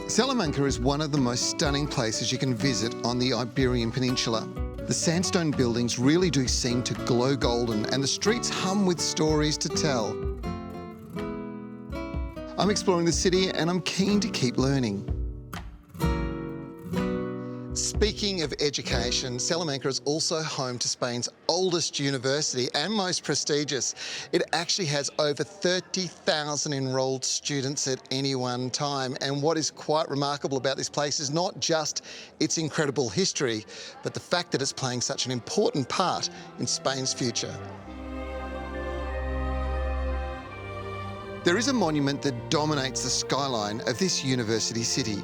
Salamanca is one of the most stunning places you can visit on the Iberian Peninsula. The sandstone buildings really do seem to glow golden and the streets hum with stories to tell. I'm exploring the city and I'm keen to keep learning. Speaking of education, Salamanca is also home to Spain's oldest university and most prestigious. It actually has over 30,000 enrolled students at any one time. And what is quite remarkable about this place is not just its incredible history, but the fact that it's playing such an important part in Spain's future. There is a monument that dominates the skyline of this university city.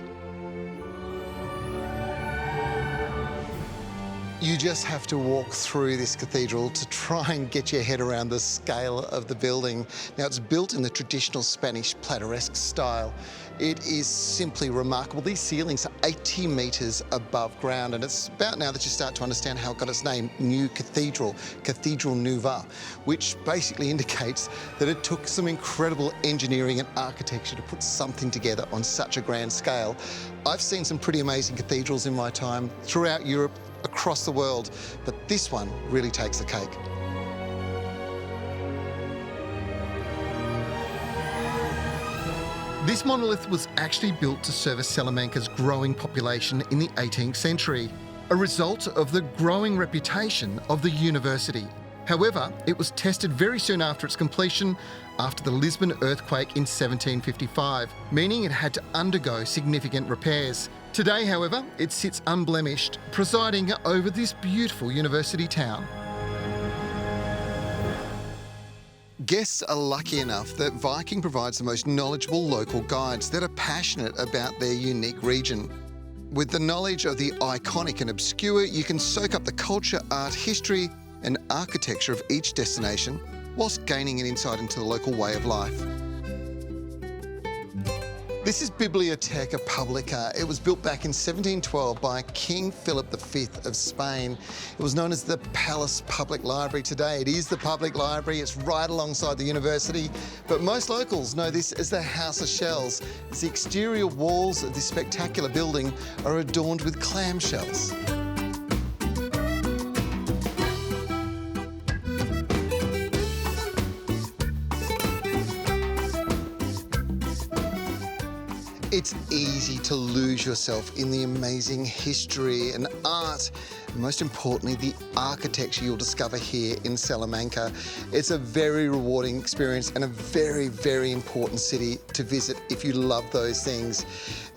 You just have to walk through this cathedral to try and get your head around the scale of the building. Now, it's built in the traditional Spanish plateresque style. It is simply remarkable. These ceilings are 80 metres above ground, and it's about now that you start to understand how it got its name, New Cathedral, Cathedral Nueva, which basically indicates that it took some incredible engineering and architecture to put something together on such a grand scale. I've seen some pretty amazing cathedrals in my time throughout Europe, across the world, but this one really takes the cake. This monolith was actually built to service Salamanca's growing population in the 18th century, a result of the growing reputation of the university. However, it was tested very soon after its completion, after the Lisbon earthquake in 1755, meaning it had to undergo significant repairs. Today, however, it sits unblemished, presiding over this beautiful university town. Guests are lucky enough that Viking provides the most knowledgeable local guides that are passionate about their unique region. With the knowledge of the iconic and obscure, you can soak up the culture, art, history, and architecture of each destination, whilst gaining an insight into the local way of life. This is Biblioteca Publica. It was built back in 1712 by King Philip V of Spain. It was known as the Palace Public Library. Today it is the public library. It's right alongside the university, but most locals know this as the House of Shells, as the exterior walls of this spectacular building are adorned with clamshells. It's easy to lose yourself in the amazing history and art, and most importantly, the architecture you'll discover here in Salamanca. It's a very rewarding experience and a very, very important city to visit if you love those things.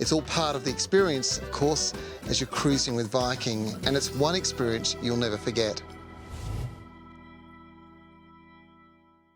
It's all part of the experience, of course, as you're cruising with Viking, and it's one experience you'll never forget.